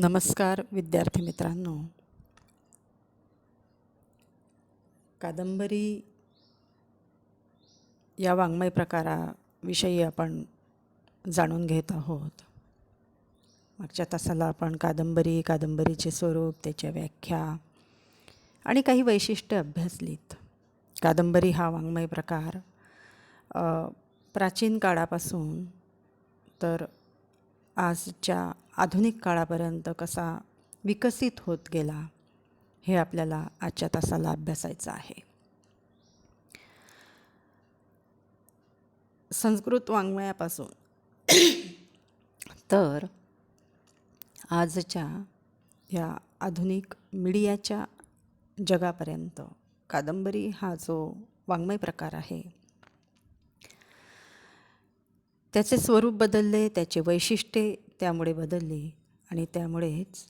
नमस्कार विद्यार्थी मित्रांनो. कादंबरी या वाङ्मय प्रकाराविषयी आपण जाणून घेत आहोत. मागच्या तासाला आपण कादंबरीचे स्वरूप, त्याच्या व्याख्या आणि काही वैशिष्ट्ये अभ्यासलीत. कादंबरी हा वाङ्मय प्रकार प्राचीन काळापासून तर आजच्या आधुनिक काळापर्यंत कसा विकसित होत गेला हे आपल्याला आजच्या तासाला अभ्यासायचं आहे. संस्कृत वाङ्मयापासून तर आजच्या या आधुनिक मीडियाच्या जगापर्यंत कादंबरी हा जो वाङ्मय प्रकार आहे त्याचे स्वरूप बदलले, त्याचे वैशिष्ट्ये त्यामुळे बदलली आणि त्यामुळेच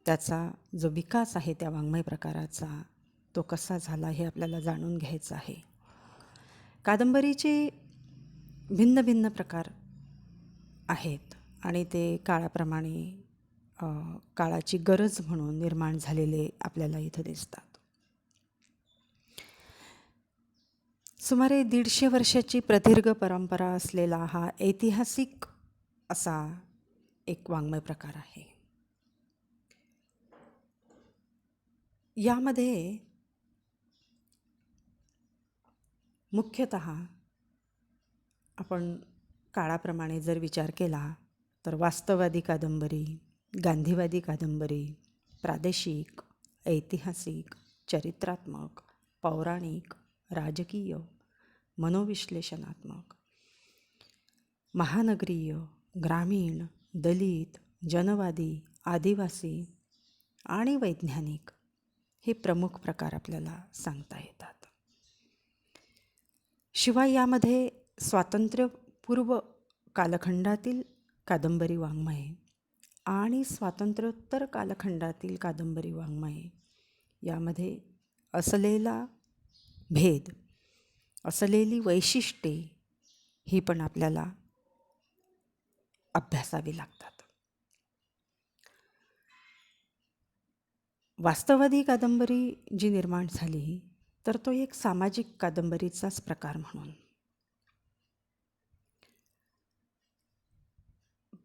त्याचा जो विकास आहे त्या वाङ्मय प्रकाराचा तो कसा झाला हे आपल्याला जाणून घ्यायचं आहे. कादंबरीचे भिन्न भिन्न प्रकार आहेत आणि ते काळाप्रमाणे काळाची गरज म्हणून निर्माण झालेले आपल्याला इथं दिसतात. सुमारे 150 वर्षाची प्रदीर्घ परंपरा असलेला हा ऐतिहासिक असा एक वाङ्मय प्रकार आहे. यामध्ये मुख्यतः आपण काळाप्रमाणे जर विचार केला तर वास्तववादी कादंबरी, गांधीवादी कादंबरी, प्रादेशिक, ऐतिहासिक, चरित्रात्मक, पौराणिक, राजकीय, मनोविश्लेषणात्मक, महानगरीय, ग्रामीण, दलित, जनवादी, आदिवासी आणि वैज्ञानिक हे प्रमुख प्रकार आपल्याला सांगता येतात. शिवाय यामध्ये स्वातंत्र्यपूर्व कालखंडातील कादंबरी वाङ्मय आणि स्वातंत्र्योत्तर कालखंडातील कादंबरी वाङ्मय यामध्ये असलेला भेद, असलेली वैशिष्ट्ये ही पण आपल्याला अभ्यासावी लागतात. वास्तववादी कादंबरी जी निर्माण झाली तर तो एक सामाजिक कादंबरीचाच प्रकार म्हणून.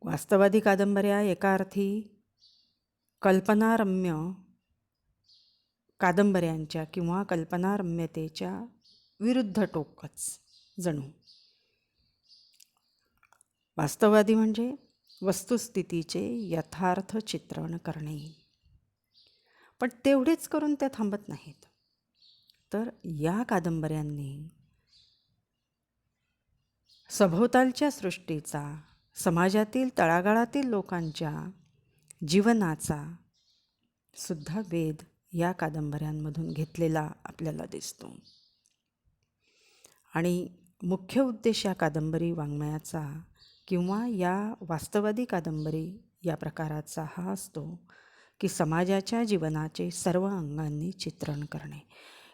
वास्तववादी कादंबऱ्या एका अर्थी कल्पनारम्य कादंबऱ्यांच्या किंवा कल्पनारम्यतेच्या विरुद्ध टोकच जणू. वास्तववादी म्हणजे वस्तुस्थितीचे यथार्थ चित्रण करणे, पण तेवढेच करून त्या थांबत नाहीत. तर या कादंबऱ्यांनी सभोवतालच्या सृष्टीचा, समाजातील तळागाळातील लोकांच्या जीवनाचा सुद्धा वेध या कादंबऱ्यांमधून घेतलेला आपल्याला दिसतो. आणि मुख्य उद्देश या कादंबरी वाङ्मयाचा किंवा या वास्तववादी कादंबरी या प्रकाराचा हा असतो की समाजाच्या जीवनाचे सर्व अंगांनी चित्रण करणे.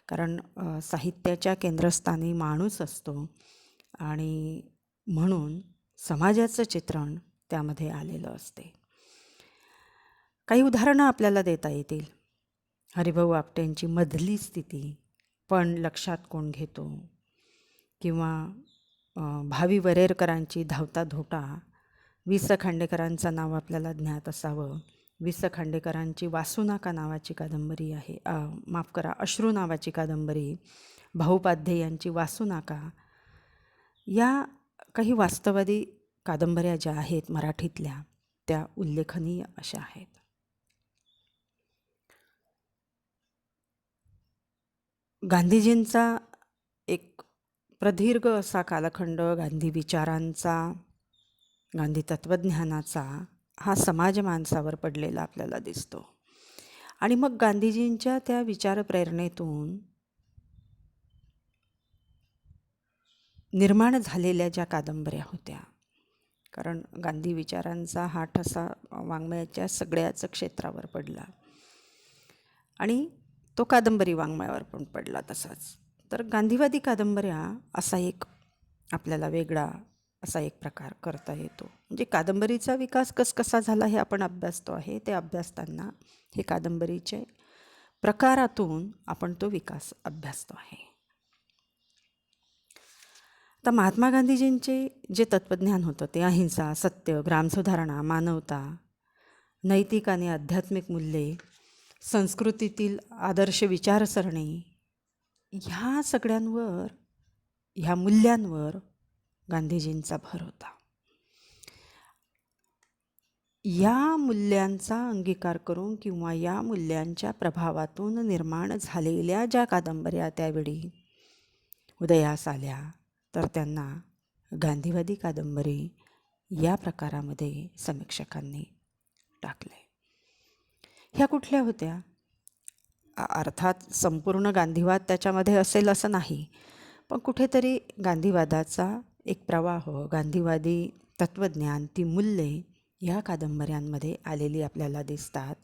कारण साहित्याच्या केंद्रस्थानी माणूस असतो आणि म्हणून समाजाचं चित्रण त्यामध्ये आलेलं असते. काही उदाहरणं आपल्याला देता येतील. हरिभाऊ आपटेंची मधली स्थिती पण लक्षात कोण घेतो, किंवा भावी वरेरकरांची धावता धोटा, वि स खांडेकरांचं नाव आपल्याला ज्ञात असावं. वि स खांडेकरांची वासुनाका नावाची कादंबरी आहे, माफ करा, अश्रू नावाची कादंबरी, भाऊ पाध्ये यांची वासुनाका, या काही वास्तववादी कादंबऱ्या ज्या आहेत मराठीतल्या त्या उल्लेखनीय अशा आहेत. गांधीजींचा एक प्रदीर्घ असा कालखंड, गांधी विचारांचा, गांधी तत्त्वज्ञानाचा हा समाज माणसावर पडलेला आपल्याला दिसतो. आणि मग गांधीजींच्या त्या विचारप्रेरणेतून निर्माण झालेल्या ज्या कादंबऱ्या होत्या, कारण गांधी विचारांचा हा ठसा वाङ्मयाच्या सगळ्याच क्षेत्रावर पडला आणि तो कादंबरी वाङ्मयावर पण पडला तसाच. तर गांधीवादी कादंबऱ्या असा एक आपल्याला वेगळा असा एक प्रकार करता येतो. म्हणजे कादंबरीचा विकास कसा झाला हे आपण अभ्यासतो आहे. ते अभ्यासताना हे कादंबरीचे प्रकारातून आपण तो विकास अभ्यासतो आहे. आता महात्मा गांधीजींचे जे तत्त्वज्ञान होतं ते अहिंसा, सत्य, ग्रामसुधारणा, मानवता, नैतिक आणि आध्यात्मिक मूल्ये, संस्कृतीतील आदर्श विचारसरणी, ह्या सगळ्यांवर, ह्या मूल्यांवर गांधीजींचा भर होता. या मूल्यांचा अंगीकार करून किंवा या मूल्यांच्या प्रभावातून निर्माण झालेल्या ज्या कादंबऱ्या त्यावेळी उदयास आल्या तर त्यांना गांधीवादी कादंबरी या प्रकारामध्ये समीक्षकांनी टाकले. ह्या कुठल्या होत्या? अर्थात संपूर्ण गांधीवाद त्याच्यामध्ये असेल असं नाही, पण कुठेतरी गांधीवादाचा एक प्रवाह, गांधीवादी तत्त्वज्ञान, ती मूल्ये ह्या कादंबऱ्यांमध्ये आलेली आपल्याला दिसतात.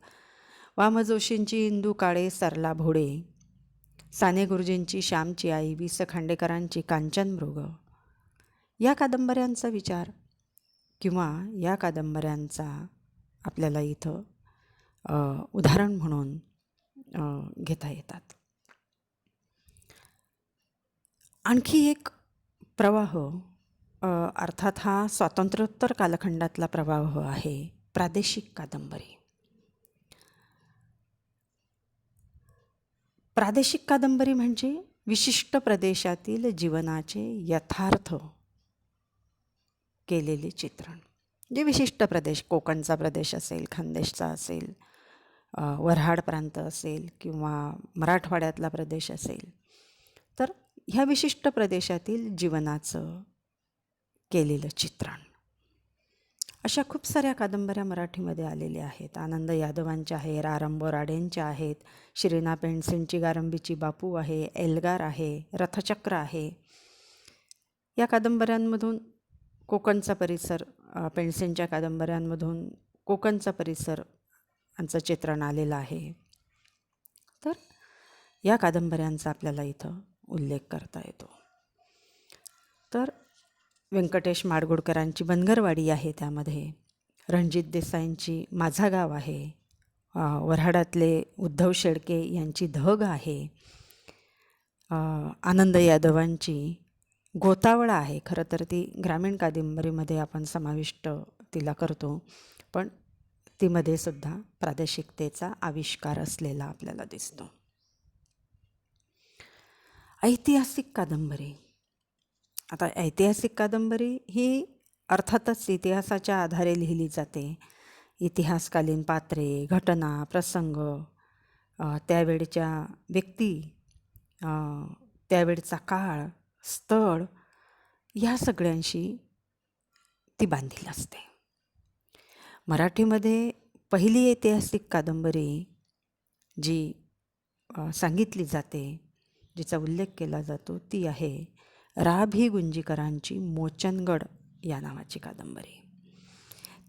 वामजोशींची इंदू काळे सरला भोडे, साने गुरुजींची श्यामची आई, वि स खांडेकरांची कांचनमृग, या कादंबऱ्यांचा विचार किंवा या कादंबऱ्यांचा आपल्याला इथं उदाहरण म्हणून घेता येतात. आणखी एक प्रवाह, अर्थात हा स्वातंत्र्योत्तर कालखंडातला प्रवाह आहे, प्रादेशिक कादंबरी. प्रादेशिक कादंबरी म्हणजे विशिष्ट प्रदेशातील जीवनाचे यथार्थ केलेले चित्रण. जे विशिष्ट प्रदेश, कोकणचा प्रदेश असेल, खानदेशचा असेल, वऱ्हाड प्रांत असेल किंवा मराठवाड्यातला प्रदेश असेल, तर ह्या विशिष्ट प्रदेशातील जीवनाचं केलेलं चित्रण. अशा खूप साऱ्या कादंबऱ्या मराठीमध्ये आलेल्या आहेत. आनंद यादवांच्या आहे, रा रं बोराडेंच्या आहेत, श्रीना पेंडसेंची गारंबीची बापू आहे, एल्गार आहे, रथचक्र आहे. या कादंबऱ्यांमधून कोकणचा परिसर, पेंडसेंच्या कादंबऱ्यांमधून कोकणचा परिसर यांचं चित्रण आलेलं आहे. तर या कादंबऱ्यांचा आपल्याला इथं उल्लेख करता येतो. तर व्यंकटेश माडगुळकरांची बनगरवाडी आहे, त्यामध्ये रणजित देसाईंची माझा गाव आहे, वऱ्हाडातले उद्धव शेळके यांची धग आहे, आनंद यादवांची गोतावळा आहे. खरं तर ती ग्रामीण कादंबरीमध्ये आपण समाविष्ट तिला करतो, पण तीमध्ये सुद्धा प्रादेशिकतेचा आविष्कार असलेला आपल्याला दिसतो. ऐतिहासिक कादंबरी. आता ऐतिहासिक कादंबरी ही अर्थातच इतिहासाच्या आधारे लिहिली जाते. इतिहासकालीन पात्रे, घटना, प्रसंग, त्यावेळच्या व्यक्ती, त्यावेळचा काळ, स्थळ, ह्या सगळ्यांशी ती बांधील असते. मराठीमध्ये पहिली ऐतिहासिक कादंबरी जी सांगितली जाते, जिचा उल्लेख केला जातो, ती आहे रा भी गुंजीकरांची मोचनगड या नावाची कादंबरी.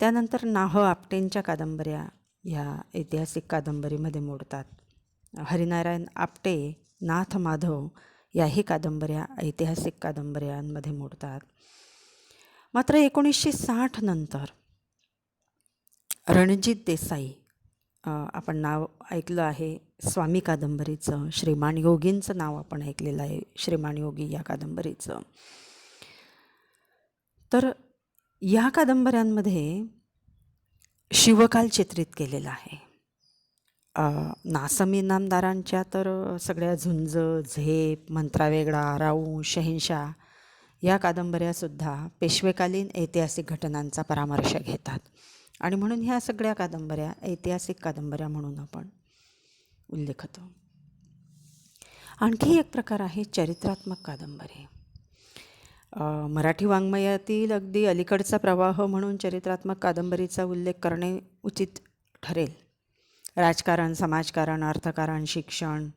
त्यानंतर नाह आपटेंच्या कादंबऱ्या ह्या ऐतिहासिक कादंबरीमध्ये मोडतात. हरिनारायण आपटे, नाथ माधव याही कादंबऱ्या ऐतिहासिक कादंबऱ्यांमध्ये मोडतात. मात्र 1960 नंतर रणजित देसाई, आपण नाव ऐकलं आहे स्वामी कादंबरीचं, श्रीमान योगींचं नाव आपण ऐकलेलं आहे, श्रीमान योगी या कादंबरीचं. तर या कादंबऱ्यांमध्ये शिवकाल चित्रित केलेला आहे. नासम इनामदारांच्या तर सगळ्या झुंज, झेप, मंत्रा वेगळा, राऊ, शहेनशाह या कादंबऱ्यासुद्धा पेशवेकालीन ऐतिहासिक घटनांचा परामर्श घेतात आणि म्हणून ह्या सगळ्या कादंबऱ्या ऐतिहासिक कादंबऱ्या म्हणून आपण उल्लेखतो. आणखी एक प्रकार आहे चरित्रात्मक कादंबरी. मराठी वाङ्मयातील अगदी अलीकडचा प्रवाह म्हणून चरित्रात्मक कादंबरीचा उल्लेख करणे उचित ठरेल. राजकारण, समाजकारण, अर्थकारण, शिक्षण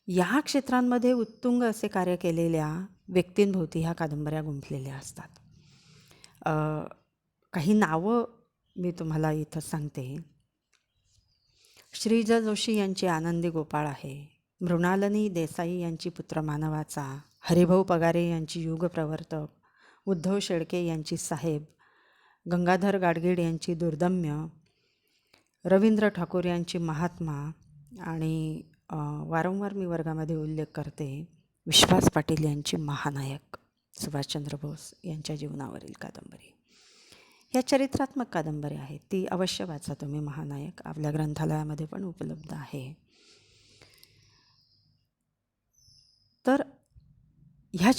या क्षेत्रांमध्ये उत्तुंग असे कार्य केलेल्या व्यक्तींभोवती ह्या कादंबऱ्या गुंफलेल्या असतात. काही नावं मी तुम्हाला इथं सांगते. श्रीजा जोशी यांची आनंदी गोपाळ आहे, मृणालिनी देसाई यांची पुत्र मानवाचा, हरिभाऊ पगारे यांची युगप्रवर्तक, उद्धव शेळके यांची साहेब, गंगाधर गाडगीळ यांची दुर्दम्य, रवींद्र ठाकूर यांची महात्मा आणि वारंवार मी वर्गामध्ये उल्लेख करते विश्वास पाटील यांची महानायक, सुभाषचंद्र बोस यांच्या जीवनावरील कादंबरी. या चरित्रात्मक कादंबऱ्या आहेत, ती अवश्य वाचा तुम्ही. महानायक आपल्या ग्रंथालयामध्ये पण उपलब्ध आहे. तर ह्या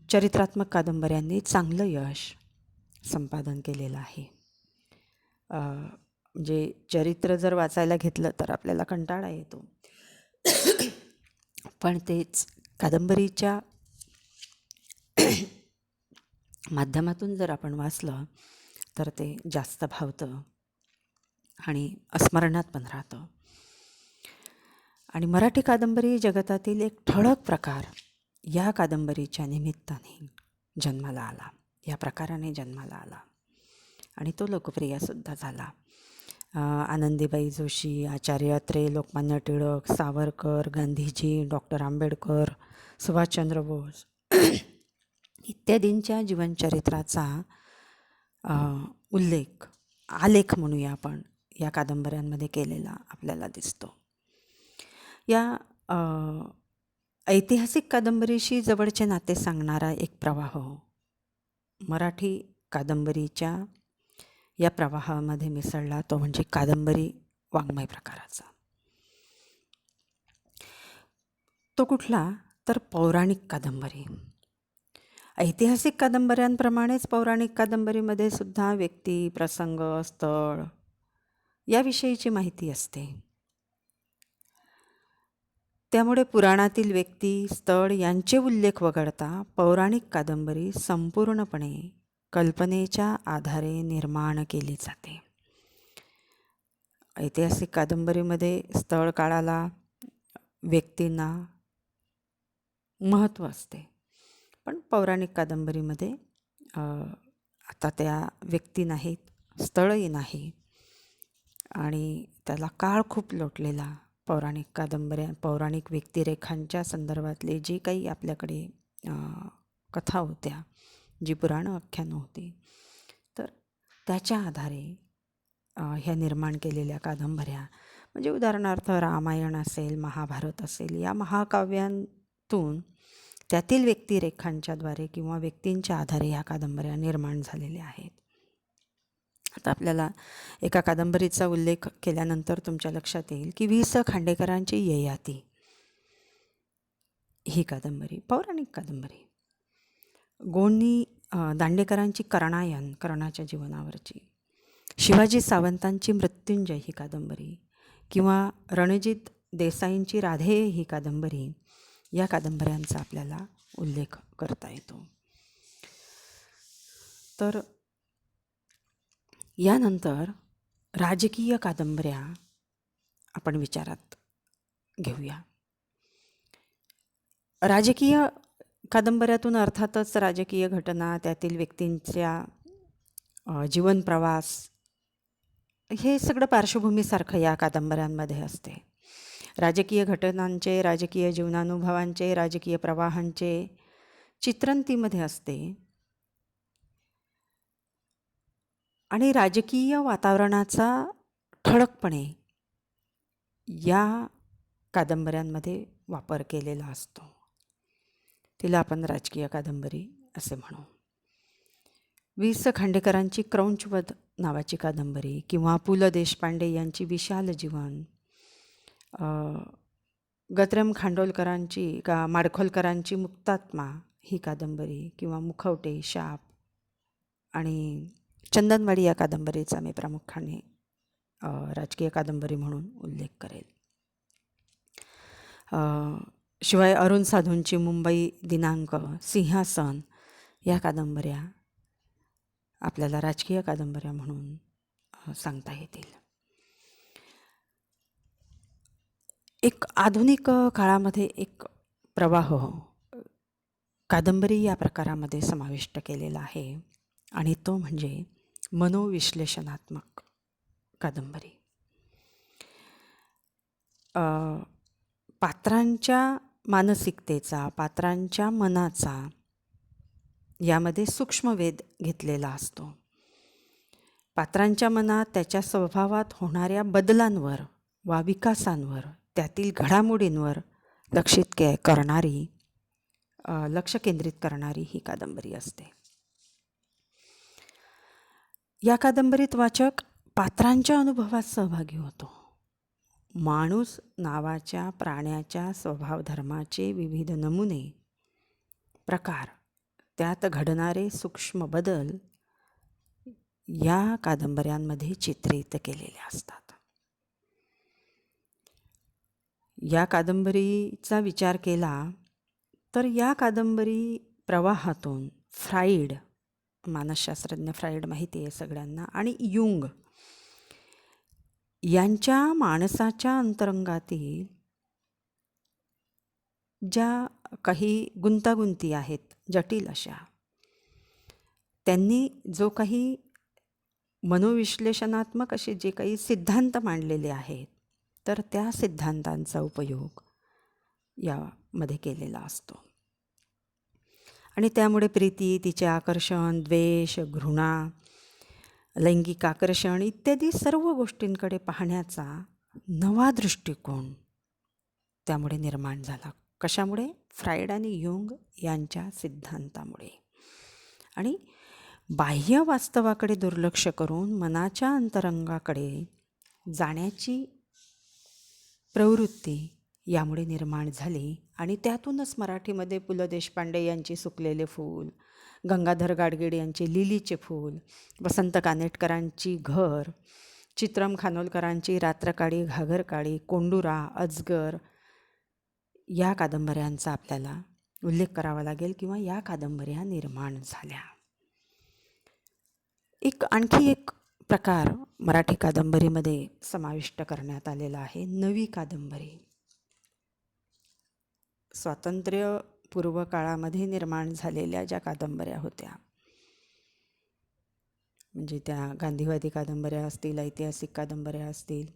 चरित्रात्मक कादंबऱ्यांनी चांगलं यश संपादन केलेलं आहे. म्हणजे चरित्र जर वाचायला घेतलं तर आपल्याला कंटाळा येतो, पण तेच कादंबरीच्या माध्यमातून जर आपण वाचलं तर ते जास्त भावतं आणि स्मरणात पण राहतं. आणि मराठी कादंबरी जगतातील एक ठळक प्रकार या कादंबरीच्या निमित्ताने जन्माला आला, या प्रकाराने जन्माला आला आणि तो लोकप्रियसुद्धा झाला. आनंदीबाई जोशी, आचार्य अत्रे, लोकमान्य टिळक, सावरकर, गांधीजी, डॉक्टर आंबेडकर, सुभाषचंद्र बोस इत्यादींच्या जीवनचरित्राचा उल्लेख, आलेख म्हणूया आपण, या कादंबऱ्यांमध्ये केलेला आपल्याला दिसतो. या ऐतिहासिक कादंबरीशी जवळचे नाते सांगणारा एक प्रवाह मराठी कादंबरीच्या या प्रवाहामध्ये मिसळला, तो म्हणजे कादंबरी वाङ्मय प्रकाराचा. तो कुठला तर पौराणिक कादंबरी. ऐतिहासिक कादंबऱ्यांप्रमाणेच पौराणिक कादंबरीमध्ये सुद्धा व्यक्ती, प्रसंग, स्थळ याविषयीची माहिती असते. त्यामुळे पुराणातील व्यक्ती, स्थळ यांचे उल्लेख वगळता पौराणिक कादंबरी संपूर्णपणे कल्पनेच्या आधारे निर्माण केली जाते. ऐतिहासिक कादंबरीमध्ये स्थळ काळाला, व्यक्तींना महत्त्व असते, पण पौराणिक कादंबरीमध्ये आता त्या व्यक्ती नाहीत, स्थळही नाही आणि त्याला काळ खूप लोटलेला. पौराणिक व्यक्तिरेखांच्या संदर्भातले जे काही आपल्याकडे कथा होत्या, जी पुराणं आख्यानं होती, तर त्याच्या आधारे ह्या निर्माण केलेल्या कादंबऱ्या, म्हणजे उदाहरणार्थ रामायण असेल, महाभारत असेल, या महाकाव्यांतून त्यातील व्यक्तिरेखांच्याद्वारे किंवा व्यक्तींच्या आधारे ह्या कादंबऱ्या निर्माण झालेल्या आहेत. आता आपल्याला एका कादंबरीचा उल्लेख केल्यानंतर तुमच्या लक्षात येईल की वि. स. खांडेकरांची ययाती ही कादंबरी पौराणिक कादंबरी. गोंनी दांडेकरांची कर्णायन, कर्णाच्या जीवनावरची, शिवाजी सावंतांची मृत्युंजय ही कादंबरी, किंवा रणजित देसाईंची राधेय ही कादंबरी, या कादंबऱ्यांचा आपल्याला उल्लेख करता येतो. तर यानंतर राजकीय कादंबऱ्या आपण विचारात घेऊया. राजकीय कादंबऱ्यातून अर्थातच राजकीय घटना, त्यातील व्यक्तींच्या जीवनप्रवास, हे सगळं पार्श्वभूमीसारखं या कादंबऱ्यांमध्ये असते. राजकीय घटनांचे, राजकीय जीवनानुभवांचे, राजकीय प्रवाहांचे चित्रण तीमध्ये असते आणि राजकीय वातावरणाचा ठळकपणे या कादंबऱ्यांमध्ये वापर केलेला असतो. तिला आपण राजकीय कादंबरी असे म्हणू. वि. स. खांडेकरांची क्रौंचवध नावाची कादंबरी, किंवा पु. ल. देशपांडे यांची विशाल जीवन, गत्रम माडखोलकरांची मुक्तात्मा ही कादंबरी, किंवा मुखवटे, शाप आणि चंदनवाडी या कादंबरीचा मी प्रामुख्याने राजकीय कादंबरी म्हणून उल्लेख करेल. शिवाय अरुण साधूंची मुंबई दिनांक, सिंहासन या कादंबऱ्या आपल्याला राजकीय कादंबऱ्या म्हणून सांगता येतील. एक आधुनिक काळामध्ये एक प्रवाह कादंबरी या प्रकारामध्ये समाविष्ट केलेला आहे आणि तो म्हणजे मनोविश्लेषणात्मक कादंबरी. पात्रांच्या मानसिकतेचा, पात्रांच्या मनाचा यामध्ये सूक्ष्मवेध घेतलेला असतो. पात्रांच्या मनात त्याच्या स्वभावात होणाऱ्या बदलांवर वा विकासांवर, त्यातील घडामोडींवर लक्ष केंद्रित करणारी ही कादंबरी असते. या कादंबरीत वाचक पात्रांच्या अनुभवात सहभागी होतो. माणूस नावाच्या प्राण्याच्या स्वभावधर्माचे विविध नमुने, प्रकार, त्यात घडणारे सूक्ष्म बदल या कादंबऱ्यांमध्ये चित्रित केलेले असतात. या कादंबरीचा विचार केला तर या कादंबरी प्रवाहातून फ्राईड, मानसशास्त्रज्ञ फ्राईड माहिती आहे सगळ्यांना, आणि युंग यांच्या माणसाच्या अंतरंगातील ज्या काही गुंतागुंती आहेत जटिल अशा, त्यांनी जो काही मनोविश्लेषणात्मक असे जे काही सिद्धांत मांडलेले आहेत, तर त्या सिद्धांतांचा उपयोग यामध्ये केलेला असतो. आणि त्यामुळे प्रीती, तिचे आकर्षण, द्वेष, घृणा, लैंगिक आकर्षण इत्यादी सर्व गोष्टींकडे पाहण्याचा नवा दृष्टिकोन त्यामुळे निर्माण झाला. कशामुळे? फ्राईड आणि युंग यांच्या सिद्धांतामुळे. आणि बाह्य वास्तवाकडे दुर्लक्ष करून मनाच्या अंतरंगाकडे जाण्याची प्रवृत्ती यामुळे निर्माण झाली. आणि त्यातूनच मराठीमध्ये पु ल देशपांडे यांची सुकलेले फूल, गंगाधर गाडगीळ यांचे लिलीचे फूल, वसंत कानेटकरांची घर, चित्रम खानोलकरांची रात्रकाळी घागरकाळी, कोंडुरा, अजगर या कादंबऱ्यांचा आपल्याला उल्लेख करावा लागेल किंवा या कादंबऱ्या निर्माण झाल्या. आणखी एक प्रकार मराठी कादंबरीमध्ये समाविष्ट करण्यात आलेला आहे, नवी कादंबरी. स्वातंत्र्यपूर्व काळामध्ये निर्माण झालेल्या ज्या कादंबऱ्या होत्या, म्हणजे त्या गांधीवादी कादंबऱ्या असतील, ऐतिहासिक कादंबऱ्या असतील,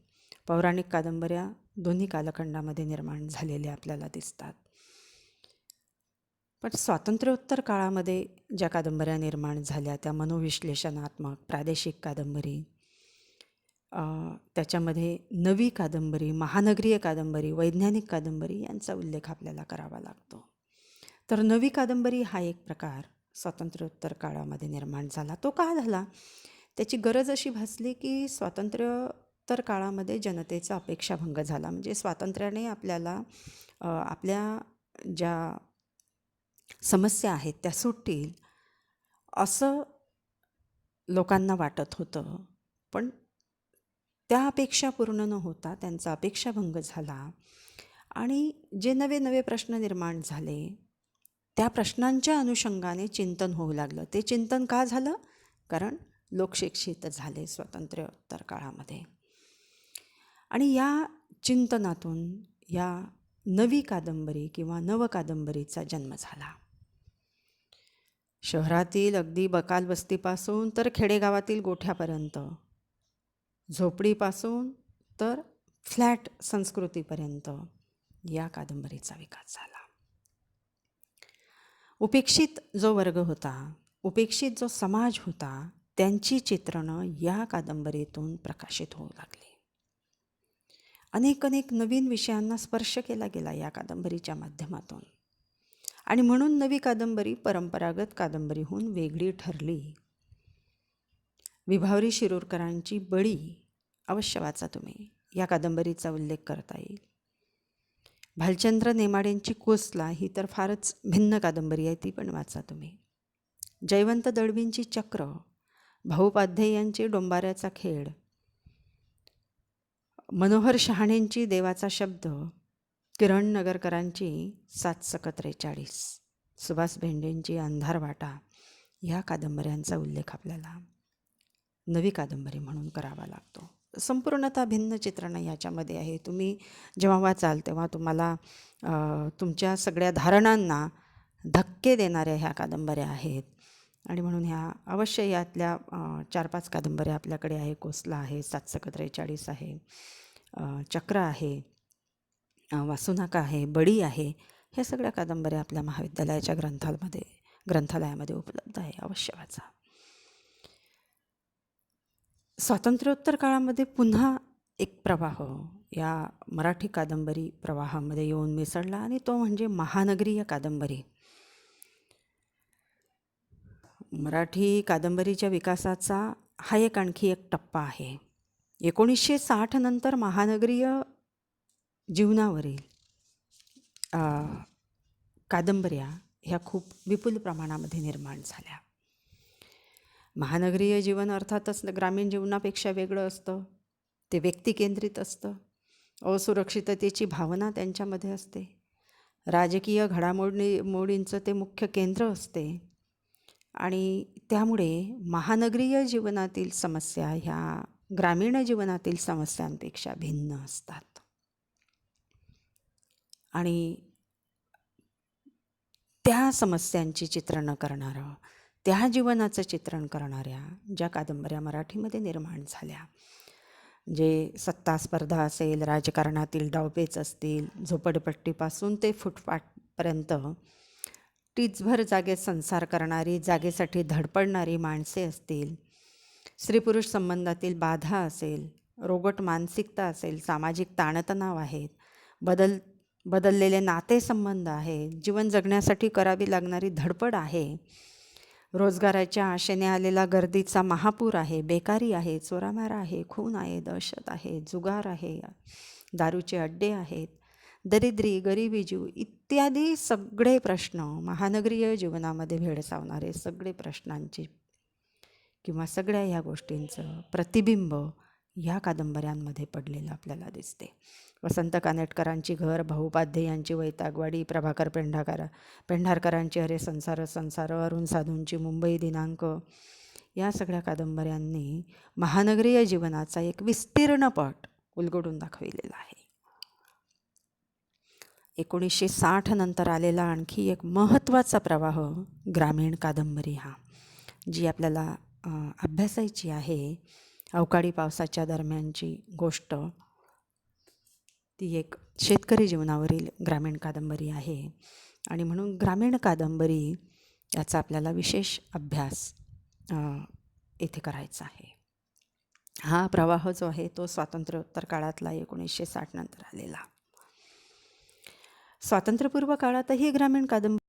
पौराणिक कादंबऱ्या, दोन्ही कालखंडामध्ये निर्माण झालेल्या आपल्याला दिसतात. पण स्वातंत्र्योत्तर काळामध्ये ज्या कादंबऱ्या निर्माण झाल्या त्या मनोविश्लेषणात्मक प्रादेशिक कादंबरी, त्याच्यामध्ये नवी कादंबरी, महानगरीय कादंबरी, वैज्ञानिक कादंबरी यांचा उल्लेख आपल्याला करावा लागतो. तर नवी कादंबरी हा एक प्रकार स्वातंत्र्योत्तर काळामध्ये निर्माण झाला. तो का झाला? त्याची गरज अशी भासली की स्वातंत्र्योत्तर काळामध्ये जनतेचा अपेक्षाभंग झाला. म्हणजे स्वातंत्र्याने आपल्याला आपल्या ज्या समस्या आहेत त्या सुटतील असं लोकांना वाटत होतं. पण त्या अपेक्षा पूर्ण न होता त्यांचा अपेक्षाभंग झाला आणि जे नवे नवे प्रश्न निर्माण झाले त्या प्रश्नांच्या अनुषंगाने चिंतन होऊ लागलं. ते चिंतन का झालं? कारण लोक शिक्षित झाले स्वातंत्र्योत्तर काळामध्ये. आणि या चिंतनातून या नवी कादंबरी किंवा नवकादंबरीचा जन्म झाला. शहरातील अगदी बकाल वस्तीपासून तर खेडेगावातील गोठ्यापर्यंत, झोपडीपासून तर फ्लॅट संस्कृतीपर्यंत या कादंबरीचा विकास झाला. उपेक्षित जो वर्ग होता, उपेक्षित जो समाज होता, त्यांची चित्रणं या कादंबरीतून प्रकाशित होऊ लागली. अनेक नवीन विषयांना स्पर्श केला गेला या कादंबरीच्या माध्यमातून. आणि म्हणून नवी कादंबरी परंपरागत कादंबरीहून वेगळी ठरली. विभावरी शिरूरकरांची बळी अवश्य वाचा तुम्ही, या कादंबरीचा उल्लेख करता येईल. भालचंद्र नेमाडेंची कोसला ही तर फारच भिन्न कादंबरी आहे, ती पण वाचा तुम्ही. जयवंत दळवींची चक्र, भाऊपाध्ये यांची डोंबाऱ्याचा खेळ, मनोहर शहाणेंची देवाचा शब्द, किरण नगरकरांची 743, सुभाष भेंडेंची अंधारवाटा या कादंबऱ्यांचा उल्लेख आपल्याला नवी कादंबरी म्हणून करावा लागतो. संपूर्णतः भिन्न चित्रण याच्यामध्ये आहे. तुम्ही जेव्हा वाचाल तेव्हा तुम्हाला तुमच्या सगळ्या धारणांना धक्के देणाऱ्या ह्या कादंबऱ्या आहेत. आणि म्हणून ह्या अवश्य यातल्या 4-5 कादंबऱ्या आपल्याकडे आहे. कोसला आहे, 743 आहे, चक्र आहे, वासुनाका आहे, बडी आहे. ह्या सगळ्या कादंबऱ्या आपल्या महाविद्यालयाच्या ग्रंथालयामध्ये ग्रंथालयामध्ये उपलब्ध आहे, अवश्य वाचा. स्वातंत्र्योत्तर काळामध्ये पुन्हा एक प्रवाह या मराठी कादंबरी प्रवाहामध्ये येऊन मिसळला आणि तो म्हणजे महानगरीय कादंबरी. मराठी कादंबरीच्या विकासाचा हा एक आणखी एक टप्पा आहे. 1960 नंतर महानगरीय जीवनावरील कादंबऱ्या ह्या खूप विपुल प्रमाणामध्ये निर्माण झाल्या. महानगरीय जीवन अर्थातच ग्रामीण जीवनापेक्षा वेगळं असतं. ते व्यक्तिकेंद्रित असतं. असुरक्षिततेची भावना त्यांच्यामध्ये असते. राजकीय घडामोडींचं ते मुख्य केंद्र असते आणि त्यामुळे महानगरीय जीवनातील समस्या ह्या ग्रामीण जीवनातील समस्यांपेक्षा भिन्न असतात. आणि त्या समस्यांची चित्रणं करणारं, त्या जीवनाचं चित्रण करणाऱ्या ज्या कादंबऱ्या मराठीमध्ये निर्माण झाल्या, जे सत्ता स्पर्धा असेल, राजकारणातील डावपेच असतील, झोपडपट्टीपासून ते फुटपाथपर्यंत टीचभर जागेत संसार करणारी, जागेसाठी धडपडणारी माणसे असतील, स्त्री पुरुष संबंधातील बाधा असेल, रोगट मानसिकता असेल, सामाजिक ताणतणाव आहेत, बदललेले नातेसंबंध आहेत, जीवन जगण्यासाठी करावी लागणारी धडपड आहे, रोजगाराच्या आशेने आलेला गर्दीचा महापूर आहे, बेकारी आहे, चोरामारा आहे, खून आहे, दहशत आहे, जुगार आहे, दारूचे अड्डे आहेत, दरिद्री, गरिबी जीव इत्यादी सगळे प्रश्न, महानगरीय जीवनामध्ये भेडसावणारे सगळे प्रश्नांची किंवा सगळ्या ह्या गोष्टींचं प्रतिबिंब ह्या कादंबऱ्यांमध्ये पडलेलं आपल्याला दिसते. वसंत कानेटकरांची घर, भाऊ उपाध्ये यांची वैतागवाडी, प्रभाकर पेंढारकरांची अरे संसार संसार, अरुण साधूंची मुंबई दिनांक, या सगळ्या कादंबऱ्यांनी महानगरीय जीवनाचा एक विस्तीर्ण पट उलगडून दाखविलेला आहे. 1960 नंतर आलेला आणखी एक महत्त्वाचा प्रवाह ग्रामीण कादंबरी हा, जी आपल्याला अभ्यासायची आहे. अवकाळी पावसाच्या दरम्यानची गोष्ट, ती एक शेतकरी जीवनावरील ग्रामीण कादंबरी आहे आणि म्हणून ग्रामीण कादंबरी याचा आपल्याला विशेष अभ्यास येथे करायचा आहे. हा प्रवाह जो आहे तो स्वातंत्र्योत्तर काळातला 1960 नंतर आलेला. स्वातंत्र्यपूर्व काळातही ग्रामीण कादंबरी